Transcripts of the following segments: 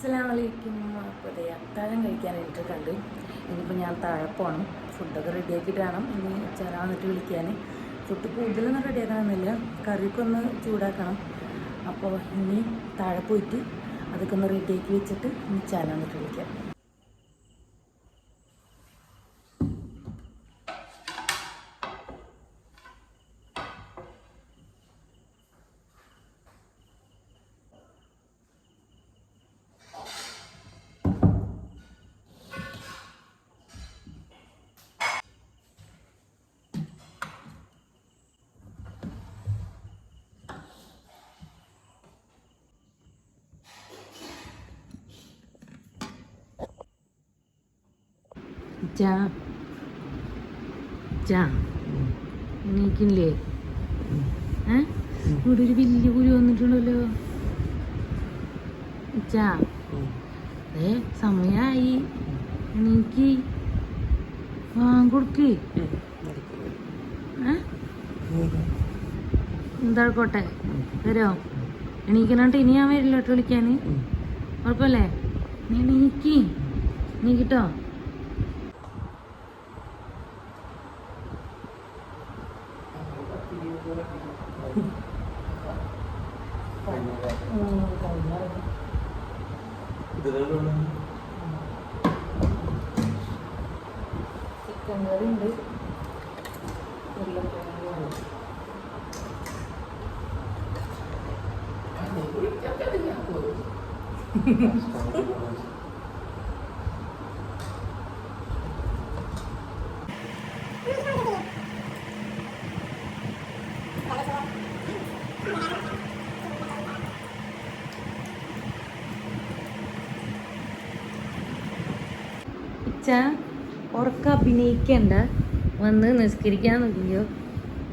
അസ്സലാമലൈക്കും. അപ്പോൾ അത്താഴം കഴിക്കാനായിട്ട് കണ്ട് ഇനിയിപ്പോൾ ഞാൻ താഴെ പോകണം. ഫുഡൊക്കെ റെഡിയാക്കിയിട്ട് വേണം ഇനി ചേരാൻ വന്നിട്ട് വിളിക്കാൻ. ഫുഡ് കൂടുതലൊന്നും റെഡിയാക്കണമെന്നില്ല, കറിയൊക്കെ ഒന്ന് ചൂടാക്കണം. അപ്പോൾ ഇനി താഴെ പോയിട്ട് അതൊക്കെ ഒന്ന് റെഡിയാക്കി വെച്ചിട്ട് ഇനി ചേരാൻ വന്നിട്ട് വിളിക്കാം. എണീക്കില്ലേ? ഇവിടെ ഒരു വലിയ കുരു വന്നിട്ടുണ്ടല്ലോ. സമയായി, എണീക്ക്, വാങ്ങിക്കൊടുക്ക്. എന്തായിക്കോട്ടെ, വരോ? എണീക്കണോട്ട് ഇനി ഞാൻ വരില്ല കേട്ടോ വിളിക്കാൻ. കുഴപ്പമില്ലേ? നീ എണീക്കിട്ടോ. ചിക്കൻ കറി ഉണ്ട്, ഉറക്ക അഭിനയിക്കണ്ട, വന്ന് നിസ്കരിക്കാൻ നോക്കിയോ.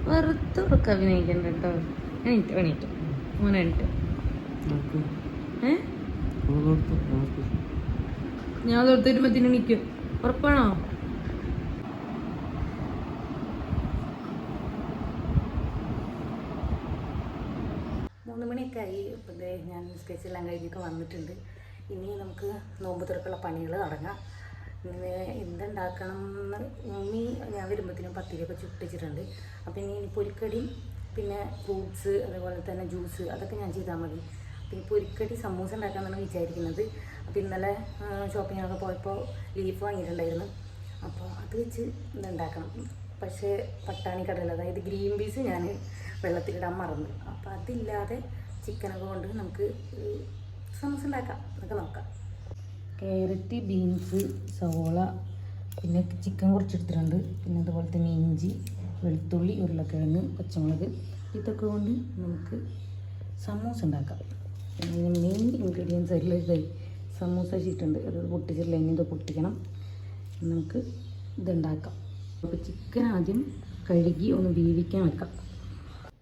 വെറുതെ ഉറക്ക അഭിനയിക്കണ്ട കേട്ടോ. എണീറ്റോ മോനെ, എണീറ്റോ. ഞാൻ തൊടുത്തിരുമ്പത്തിന് എണീക്കും. ഉറപ്പാണോ? മൂന്ന് മണിയൊക്കെ ആയി. ഇപ്പം ഞാൻ നിസ്കരിച്ചെല്ലാം കഴിഞ്ഞൊക്കെ വന്നിട്ടുണ്ട്. ഇനി നമുക്ക് നോമ്പ് തുറക്കുള്ള പണികൾ തുടങ്ങാം. ഇനി എന്തുണ്ടാക്കണം എന്ന് മമ്മി ഞാൻ വരുമ്പോഴത്തേനും പത്തിരിയൊക്കെ ചുട്ടിച്ചിട്ടുണ്ട്. അപ്പോൾ ഇനി പൊരിക്കടി, പിന്നെ ഫ്രൂട്ട്സ്, അതുപോലെ തന്നെ ജ്യൂസ്, അതൊക്കെ ഞാൻ ചെയ്താൽ മതി. പിന്നെ പൊരിക്കടി സമൂസ ഉണ്ടാക്കാമെന്നാണ് വിചാരിക്കുന്നത്. അപ്പോൾ ഇന്നലെ ഷോപ്പിങ്ങിനൊക്കെ പോയപ്പോൾ ലീഫ് വാങ്ങിയിട്ടുണ്ടായിരുന്നു. അപ്പോൾ അത് വെച്ച് ഇതുണ്ടാക്കണം. പക്ഷേ പട്ടാണി കടല, അതായത് ഗ്രീൻ പീസ് ഞാൻ വെള്ളത്തിലിടാൻ മറന്നു. അപ്പോൾ അതില്ലാതെ ചിക്കനൊക്കെ കൊണ്ട് നമുക്ക് സമൂസ ഉണ്ടാക്കാം. അതൊക്കെ നോക്കാം. ക്യാരറ്റ്, ബീൻസ്, സവോള, പിന്നെ ചിക്കൻ കുറച്ചെടുത്തിട്ടുണ്ട്. പിന്നെ അതുപോലെ തന്നെ ഇഞ്ചി, വെളുത്തുള്ളി, ഉരുളക്കിഴങ്ങ്, പച്ചമുളക്, ഇതൊക്കെ കൊണ്ട് നമുക്ക് സമൂസ ഉണ്ടാക്കാം. പിന്നെ മെയിൻ ഇൻഗ്രീഡിയൻസ് എല്ലാം സമൂസ ഷീറ്റുണ്ട്, അത് പൊട്ടിച്ചിട്ടില്ല, ഇനി ഇത് പൊട്ടിക്കണം. നമുക്ക് ഇതുണ്ടാക്കാം. അപ്പോൾ ചിക്കൻ ആദ്യം കഴുകി ഒന്ന് വേവിക്കാൻ വെക്കാം.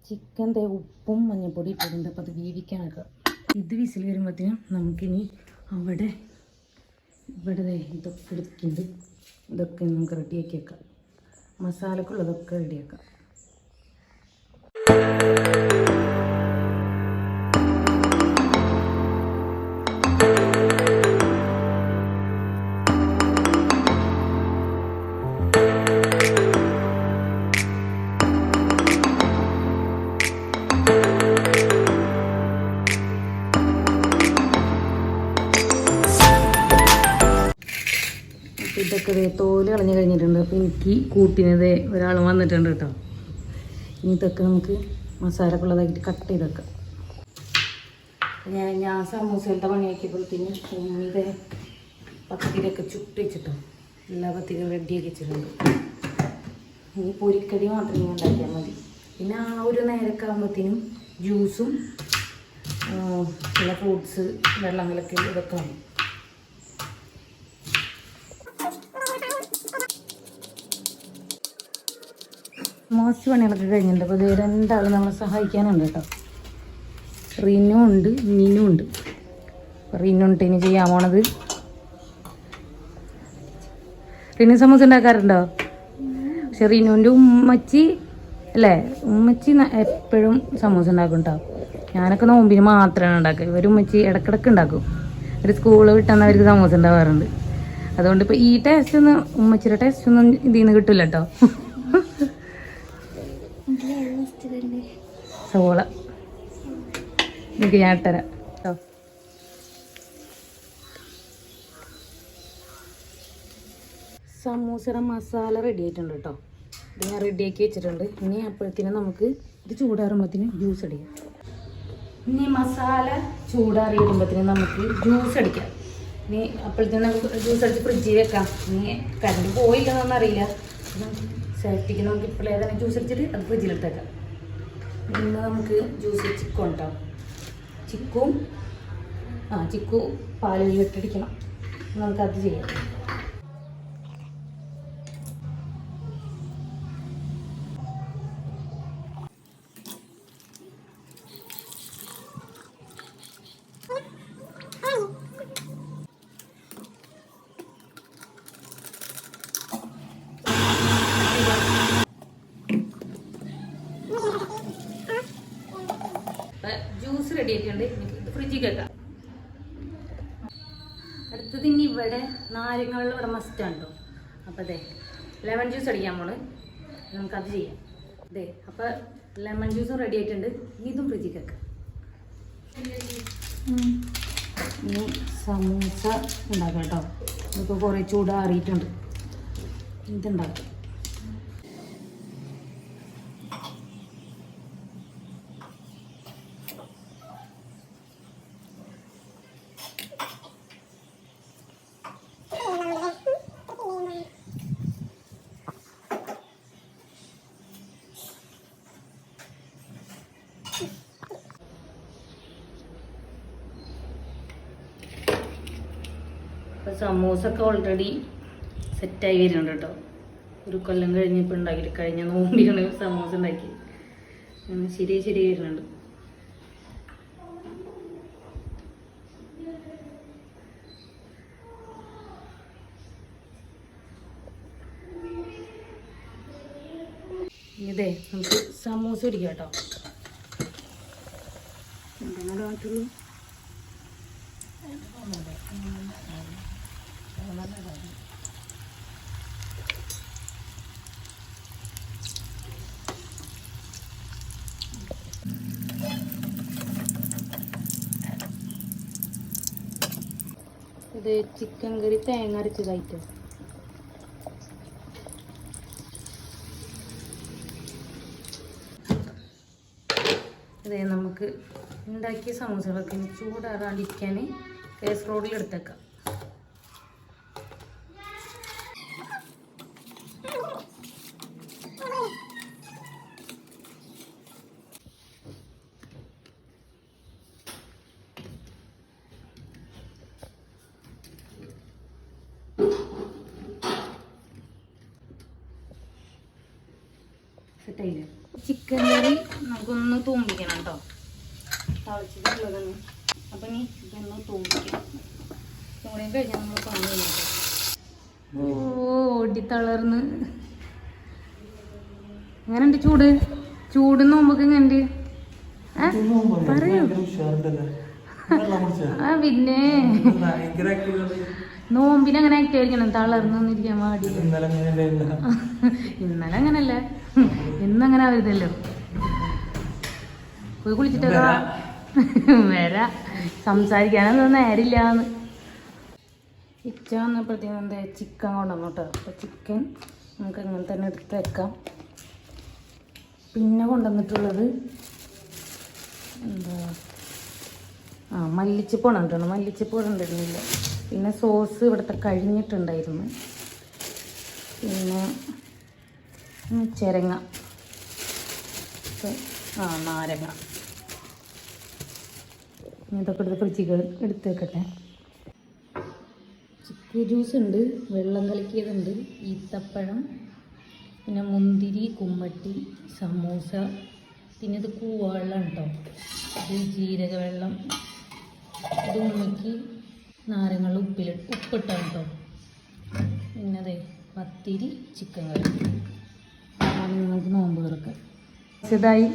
ചിക്കൻ ഉപ്പും മഞ്ഞൾപ്പൊടി ഇട്ടിട്ടുണ്ട്. അപ്പോൾ അത് വേവിക്കാൻ വെക്കാം. ഇത് വിസിൽ വരുമ്പോഴത്തേനും നമുക്കിനി ഇവിടെ ഇതൊക്കെ എടുക്കുന്നുണ്ട്. ഇതൊക്കെ നമുക്ക് റെഡിയാക്കി വെക്കാം. മസാലക്കുള്ളതൊക്കെ റെഡിയാക്കാം. ഇതൊക്കെ തോല് കളഞ്ഞ് കഴിഞ്ഞിട്ടുണ്ട്. അപ്പോൾ എനിക്ക് കൂട്ടിനത് ഒരാൾ വന്നിട്ടുണ്ട് കേട്ടോ. ഇനി ഇതൊക്കെ നമുക്ക് മസാലക്കുള്ളതായിട്ട് കട്ട് ചെയ്ത് വെക്കാം. ഞാൻ സമൂസയിലത്തെ പണിയാക്കിയപ്പോഴത്തേന് ഉമ്മിയുടെ പത്തിരിയൊക്കെ ചുട്ട് വെച്ചിട്ടോ, എല്ലാ പത്തിരിയും റെഡിയാക്കി വെച്ചിട്ടുണ്ട്. ഇനി പൊരിക്കടി മാത്രം ഞാൻ ഉണ്ടാക്കിയാൽ മതി. പിന്നെ ആ ഒരു നേരമൊക്കെ ആകുമ്പോഴത്തേനും ജ്യൂസും പിന്നെ ഫ്രൂട്ട്സ്, വെള്ളം കലക്കൽ, ഇതൊക്കെ മതി. മോശ പണികളൊക്കെ കഴിഞ്ഞിട്ടുണ്ട്. അപ്പോൾ ഇത് രണ്ടാളും നമ്മളെ സഹായിക്കാനുണ്ട് കേട്ടോ. റീനും ഉണ്ട്, മീനും ഉണ്ട്. റീനുണ്ട് ഇനി ചെയ്യാൻ പോണത്. റീനു സമൂസ ഉണ്ടാക്കാറുണ്ടോ? പക്ഷെ റീനുവിൻ്റെ ഉമ്മച്ചി അല്ലേ, ഉമ്മച്ചി എപ്പോഴും സമൂസ ഉണ്ടാക്കും കേട്ടോ. ഞാനൊക്കെ നോമ്പിന് മാത്രമാണ് ഉണ്ടാക്കുക. ഇവർ ഉമ്മച്ചി ഇടക്കിടക്ക് ഉണ്ടാക്കും. ഒരു സ്കൂള് വിട്ടെന്നവർക്ക് സമൂസ ഉണ്ടാവാറുണ്ട്. അതുകൊണ്ട് ഇപ്പോൾ ഈ ടേസ്റ്റ് ഒന്നും ഉമ്മച്ചിയുടെ ടേസ്റ്റ് ഒന്നും ഇതിൽ നിന്ന് കിട്ടില്ല കേട്ടോ. സവോള എനിക്ക് ഞാൻ ഇട്ടരാം കേട്ടോ. സമൂസയുടെ മസാല റെഡി ആയിട്ടുണ്ട് കേട്ടോ. ഇത് ഞാൻ റെഡിയാക്കി വെച്ചിട്ടുണ്ട്. ഇനി അപ്പോഴത്തേനും നമുക്ക് ഇത് ചൂടാറുമ്പോഴത്തേനും ജ്യൂസ് അടിക്കാം. ഇനി മസാല ചൂടാറി വരുമ്പോഴത്തേനും നമുക്ക് ജ്യൂസ് അടിക്കാം. ഇനി അപ്പോഴത്തേനും നമുക്ക് ജ്യൂസ് അടിച്ച് ഫ്രിഡ്ജിൽ വെക്കാം. ഇനി കറണ്ട് പോയില്ലെന്നൊന്നും അറിയില്ല. സേഫ്റ്റിക്ക് നമുക്ക് ഇപ്പോൾ ഏതായാലും ജ്യൂസ് അടിച്ചിട്ട് അത് ഫ്രിഡ്ജിലിട്ടേക്കാം. ഇന്ന് നമുക്ക് ജ്യൂസ് ചിക്കു ഉണ്ടാവും. ചിക്കു പാലിൽ ഇട്ടടിക്കണം. നമുക്കത് ചെയ്യാം. ജ്യൂസ് റെഡി ആയിട്ടുണ്ട്. ഇത് ഫ്രിഡ്ജിൽ വെക്കാം. അടുത്തത് ഇനി ഇവിടെ നാരങ്ങ ഇവിടെ മസ്റ്റാണ് കേട്ടോ. അപ്പോൾ അതെ ലെമൺ ജ്യൂസ് അടിക്കാൻ പോണ്. നമുക്കത് ചെയ്യാം. അതെ അപ്പോൾ ലെമൺ ജ്യൂസും റെഡി ആയിട്ടുണ്ട്. ഇതും ഫ്രിഡ്ജിൽ വെക്കാം. ഇനി സമൂസ ഉണ്ടാക്കാം കേട്ടോ. ഇപ്പോൾ കുറേ ചൂടാറിയിട്ടുണ്ട്. ഇതുണ്ടാക്കാം. സമൂസ ഒക്കെ ഓൾറെഡി സെറ്റായി വരുന്നുണ്ട് കേട്ടോ. ഒരു കൊല്ലം കഴിഞ്ഞപ്പോൾ ഉണ്ടാക്കിയിട്ട് കഴിഞ്ഞ നോമ്പിയാണ് സമൂസ ഉണ്ടാക്കി. ശരി വരുന്നുണ്ട്. ഇതേ നമുക്ക് സമൂസ പിടിക്കാം കേട്ടോ. എന്തെങ്കിലും മാറ്റുള്ളൂ. ഇത് ചിക്കൻ കറി തേങ്ങ അരച്ചതായിട്ട്. അതെ നമുക്ക് ഉണ്ടാക്കിയ സമൂസകളൊക്കെ ചൂടാറാണ്ടിരിക്കാൻ കാസറോളിൽ എടുത്തേക്കാം. സെറ്റായില്ലേ? ചിക്കൻ കറി നമുക്കൊന്ന് തൂമ്പിക്കണം കേട്ടോ. തളിച്ചിട്ടുള്ളതാണ്. അപ്പം ഇനി ഇതൊന്ന് തൂമ്പിക്കണം. തൂണിയും കഴിഞ്ഞാൽ നമ്മൾ പണി കഴിഞ്ഞിട്ട് ഓടി തളർന്ന്. എങ്ങനെയുണ്ട് ചൂട് നോമ്പൊക്കെ എങ്ങനെയുണ്ട്? പറയൂ. പിന്നെ നോമ്പിനങ്ങനെ ആക്റ്റീവ് ആയിരിക്കണം. തളർന്നൊന്നിരിക്കാൻ പാടില്ല. ഇന്നലെ അങ്ങനല്ല, ഇന്നങ്ങനെ ആവരുതല്ലോ. പോയി കുളിച്ചിട്ടൊക്കെ വരാ. സംസാരിക്കാനൊന്നും നേരില്ലാന്ന്. ഇച്ച വന്നപ്പോഴത്തേക്കും എന്താ ചിക്കൻ കൊണ്ടുവന്നു കേട്ടോ. അപ്പോൾ ചിക്കൻ നമുക്ക് അങ്ങനെ തന്നെ എടുത്ത് വെക്കാം. പിന്നെ കൊണ്ടുവന്നിട്ടുള്ളത് എന്താ മല്ലിച്ചപ്പ് കൊണ്ടിട്ടുണ്ട്. മല്ലിച്ചപ്പ് കൊണ്ടിരുന്നില്ല. പിന്നെ സോസ് ഇവിടുത്തെ കഴിഞ്ഞിട്ടുണ്ടായിരുന്നു. പിന്നെ ചിരങ്ങ, നാരങ്ങ. ഇതൊക്കെ എടുത്ത് ഫ്രിഡ്ജിൽ എടുത്ത് വെക്കട്ടെ. ചിക്കു ജ്യൂസ് ഉണ്ട്, വെള്ളം കലക്കിയതുണ്ട്, ഈത്തപ്പഴം, പിന്നെ മുന്തിരി, കുമ്മട്ടി, സമൂസ, പിന്നെ ഇത് കൂവെള്ളം കേട്ടോ. ഇത് ജീരക വെള്ളം. ഇത് ഉമ്മയ്ക്ക് നാരങ്ങൾ ഉപ്പിട്ടാണ് കേട്ടോ. പിന്നെ അതെ പത്തിരി, ചിക്കൻ കറി. അതാണ് നിങ്ങൾക്ക് നോമ്പ് തുറക്കുക. ഇതായി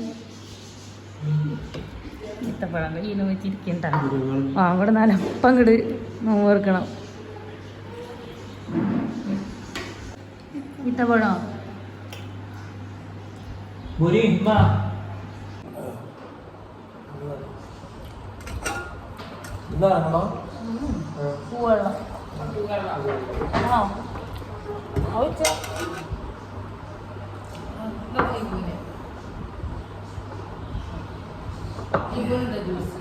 ഇത്തപ്പഴം ഈന വെച്ചിരിക്കണ്ട ആ അവിടെ നാലപ്പം അങ്ങോട്ട് നോർക്കണം ഇത്തപ്പഴം പൂവെള്ളം ജ്യൂസ്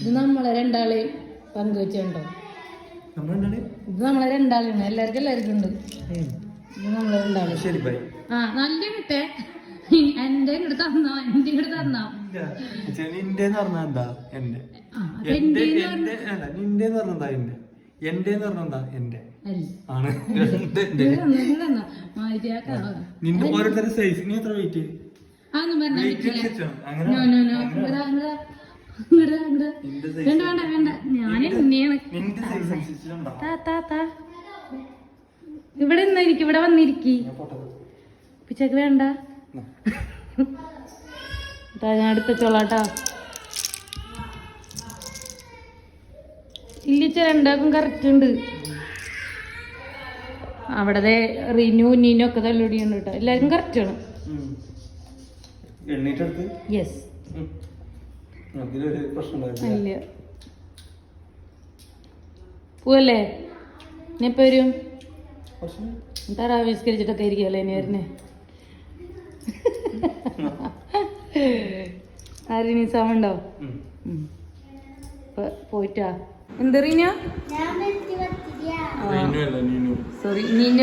ഇത് നമ്മളെ രണ്ടാളെ പങ്കുവെച്ചുണ്ടോ ഇത് നമ്മളെ രണ്ടാളാണ് എല്ലാവർക്കും ഉണ്ട് ഇത് നമ്മളെ രണ്ടാള് ആ നല്ല കിട്ടേ എന്റെ ഇങ്ങോട്ട് തന്നോ എന്റെ ഇങ്ങോട്ട് തന്നോ വേണ്ട വേണ്ട ഞാൻ ഇവിടെ നിന്നിരിക്കും ഇവിടെ വന്നിരിക്കി പിച്ചക്ക് വേണ്ട ഞാൻ അടുത്ത ചോളാട്ടാ ഇല്ലിച്ച രണ്ടാക്കും കറക്റ്റ് ഉണ്ട് അവിടെ റിനു നീനു ഒക്കെ തല്ലുടിയുണ്ട് കേട്ടോ എല്ലാവർക്കും കറക്റ്റ് ആണ് യെസ് ഇല്ല പോവല്ലേ ഇനിയിപ്പോ വരും തറാവിസ്കരിച്ചിട്ടൊക്കെ ഇരിക്കല്ലേ ഇനി വരുന്നേ ആരിനി സമണ്ടോ പോയിട്ടാ എന്തറിഞ്ഞ സോറി നീന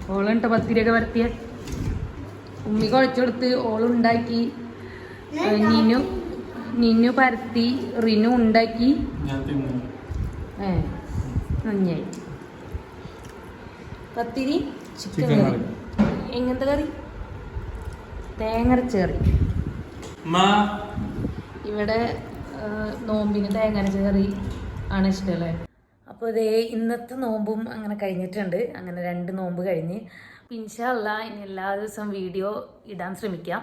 ഓളുണ്ടോ പത്തിരിയൊക്കെ വരത്തിയ ഉമ്മി കുഴച്ചെടുത്ത് ഓളുണ്ടാക്കി നിന്നു പരത്തി റിനു ഉണ്ടാക്കി നന്നായി പത്തിരി ചിക്കൻ കറി എങ്ങനത്തെ കറി തേങ്ങരച്ച കറി ഇവിടെ നോമ്പിന് തേങ്ങരച്ച കറി ആണ് ഇഷ്ടമല്ലേ അപ്പോൾ ഇതേ ഇന്നത്തെ നോമ്പും അങ്ങനെ കഴിഞ്ഞിട്ടുണ്ട് അങ്ങനെ 2 നോമ്പ് കഴിഞ്ഞ് ഇൻഷാ അല്ലാഹ് ഇനി എല്ലാ ദിവസവും വീഡിയോ ഇടാൻ ശ്രമിക്കാം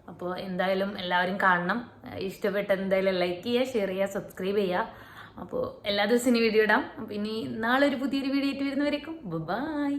അപ്പോൾ എന്തായാലും എല്ലാവരും കാണണം ഇഷ്ടപ്പെട്ട എന്തായാലും ലൈക്ക് ചെയ്യുക ഷെയർ ചെയ്യുക സബ്സ്ക്രൈബ് ചെയ്യുക അപ്പോൾ എല്ലാ ദിവസവും ഇനി വീഡിയോ ഇടാം അപ്പോൾ ഇനി നാളെ ഒരു പുതിയൊരു വീഡിയോ ആയിട്ട് വരുന്നവരേക്കും ബൈ